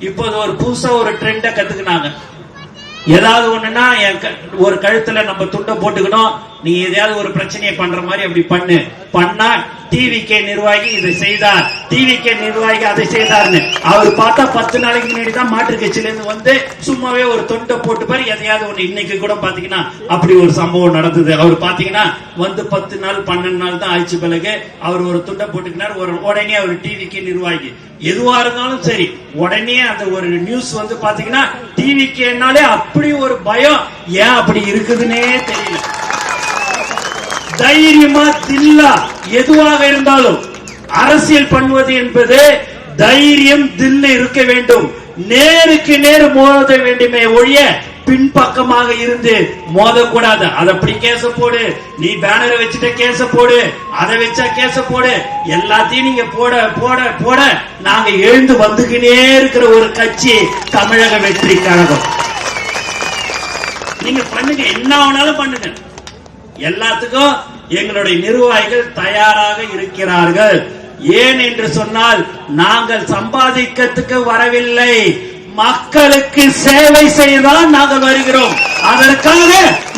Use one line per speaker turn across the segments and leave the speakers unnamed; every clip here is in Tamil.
இப்போது ஒரு புதுசா ஒரு ட்ரெண்ட கத்துக்கினாங்க. ஏதாவது ஒண்ணுன்னா ஒரு கழுத்துல நம்ம துண்டை போட்டுக்கணும், நீ எதையாவது ஒரு பிரச்சனையை பண்ற மாதிரி அப்படி பண்ணா டிவிகே நிர்வாகி இதை செய்தார், டிவிகே நிர்வாகி அதை செய்தார்னு அவர் பார்த்தா 10 நாளைக்கு முன்னாடி தான் மாற்று கட்சியில இருந்து வந்து சும்மாவே ஒரு தொண்டை போட்டு பாரு எதையாவது ஒண்ணு. இன்னைக்கு கூட பாத்தீங்கன்னா அப்படி ஒரு சம்பவம் நடந்தது. அவர் பாத்தீங்கன்னா வந்து 10 நாள் 12 நாள் தான் ஆயிடுச்சு. பிறகு அவர் ஒரு துண்டை போட்டுக்கினார். உடனே அவர் டிவிகே நிர்வாகி எதுவா இருந்தாலும் சரி உடனே அந்த ஒரு நியூஸ் வந்து பாத்தீங்கன்னா டிவிகேனாலே அப்படி ஒரு பயம். ஏன் அப்படி இருக்குதுன்னே தெரியல. தைரியமா தில்லா எதுவாக இருந்தாலும் அரசியல் பண்ணுவது என்பது தைரியம் தில்லு இருக்க வேண்டும். நேருக்கு நேர் மோத வேண்டுமே ஒழிய பின்பக்கமாக இருந்து மோதக்கூடாது. அதை அப்படி கேச போடு, நீ பேனரை வச்சுட்ட கேச போடு, அதை வச்சா கேச போடு, எல்லாத்தையும் நீங்க போட போட போட நாங்க எழுந்து வந்துக்கினே இருக்கிற ஒரு கட்சி தமிழக வெற்றி கழகம். நீங்க பண்ணுங்க, என்ன வேணாலும் பண்ணுங்க. எல்லாத்துக்கும் எங்களுடைய நிர்வாகிகள் தயாராக இருக்கிறார்கள். ஏன் என்று சொன்னால் நாங்கள் சம்பாதிக்கிறதுக்கு வரவில்லை, மக்களுக்கு சேவை செய்யதான் நாங்கள் வருகிறோம். அதற்காக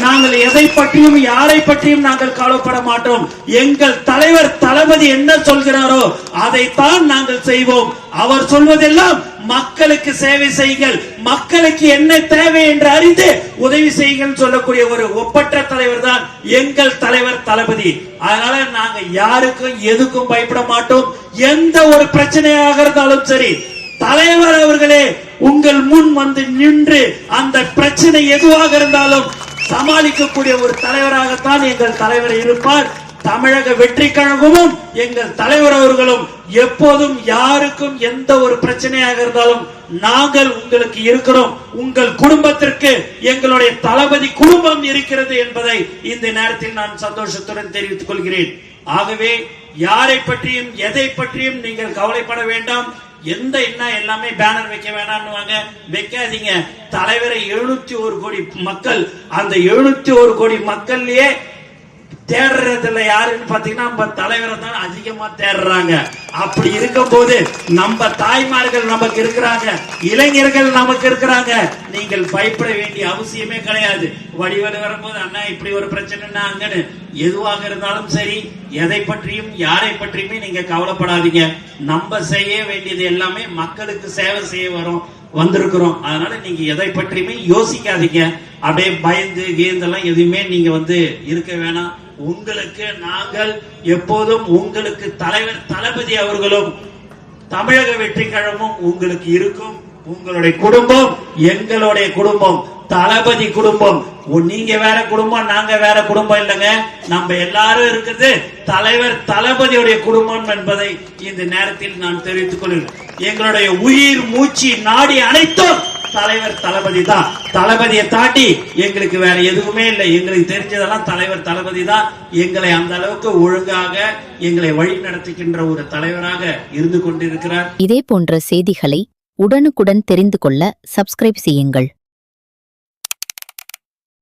நாங்கள் எதை பற்றியும் யாரை பற்றியும் நாங்கள் கவலைப்பட மாட்டோம். எங்கள் தலைவர் தளபதி என்ன சொல்கிறாரோ அதைத்தான் நாங்கள் செய்வோம். அவர் சொல்வதெல்லாம் மக்களுக்கு சேவை செய்யுங்கள், மக்களுக்கு என்ன தேவை என்று அறிந்து உதவி செய்யுங்கள் சொல்லக்கூடிய ஒரு ஒப்பற்ற தலைவர் தான் எங்கள் தலைவர் தளபதி. அதனால நாங்க யாருக்கும் எதுக்கும் பயப்பட மாட்டோம். எந்த ஒரு பிரச்சனையாக இருந்தாலும் சரி தலைவர் அவர்களே உங்கள் முன் வந்து நின்று அந்த பிரச்சனை எதுவாக இருந்தாலும் சமாளிக்கக்கூடிய ஒரு தலைவராகத்தான் எங்கள் தலைவர் இருப்பார். தமிழக வெற்றி கழகமும் எங்கள் தலைவர் அவர்களும் எப்போதும் யாருக்கும் எந்த ஒரு பிரச்சனையாக இருந்தாலும் நாங்கள் உங்களுக்கு இருக்கிறோம். உங்கள் குடும்பத்திற்கு எங்களுடைய தளபதி குடும்பம் இருக்கிறது என்பதை இந்த நேரத்தில் நான் சந்தோஷத்துடன் தெரிவித்துக் கொள்கிறேன். ஆகவே யாரை பற்றியும் எதை பற்றியும் நீங்கள் கவலைப்பட வேண்டாம். எந்த என்ன எல்லாமே பேனர் வைக்க வேணாம்னு வைக்காதீங்க. தலைவரை 701 கோடி மக்கள், அந்த 701 கோடி மக்கள்லயே தேடுறதுல யாருன்னு பாத்தீங்கன்னா நம்ம தலைவரை தான் அதிகமா தேடுறாங்க. அப்படி இருக்கும் போது நம்ம தாய்மார்கள் நமக்கு இருக்கிறாங்க, இளைஞர்கள் நமக்கு இருக்கிறாங்க. நீங்கள் பயப்பட வேண்டிய அவசியமே கிடையாது. வடிவல் வரும்போது அண்ணா இப்படி ஒரு பிரச்சனைனா அங்கன்னு எதுவாக இருந்தாலும் சரி எதை பற்றியும் யாரை பற்றியுமே நீங்க கவலைப்படாதீங்க. நம்ம செய்ய வேண்டியது எல்லாமே மக்களுக்கு சேவை செய்ய வந்திருக்கிறோம். அதனால நீங்க எதை பற்றியுமே யோசிக்காதீங்க. அப்படியே பயந்து கேந்தெல்லாம் எதுவுமே நீங்க இருக்க வேணாம். உங்களுக்கு நாங்கள் எப்போதும் உங்களுக்கு தலைவர் தளபதி அவர்களும் தமிழக வெற்றி கழகமும் உங்களுக்கு இருக்கும். உங்களுடைய குடும்பம் எங்களுடைய குடும்பம், தளபதி குடும்பம். நீங்க வேற குடும்பம், நாங்க வேற குடும்பம் இல்லைங்க. நம்ம எல்லாரும் இருக்கிறது தலைவர் தளபதியுடைய குடும்பம் என்பதை இந்த நேரத்தில் நான் தெரிவித்துக் கொள்கிறேன். எங்களுடைய உயிர் மூச்சு நாடி அனைத்தும் தலைவர் தளபதி தான். தளபதியை தாண்டி எங்களுக்கு வேற எதுவுமே இல்லை. எங்களுக்கு தெரிஞ்சதெல்லாம் தலைவர் தளபதி தான். எங்களை அந்த அளவுக்கு ஒழுங்காக எங்களை வழி நடத்துகின்ற ஒரு தலைவராக இருந்து கொண்டிருக்கிறார்.
இதே போன்ற செய்திகளை உடனுக்குடன் தெரிந்து கொள்ள சப்ஸ்கிரைப் செய்யுங்கள்.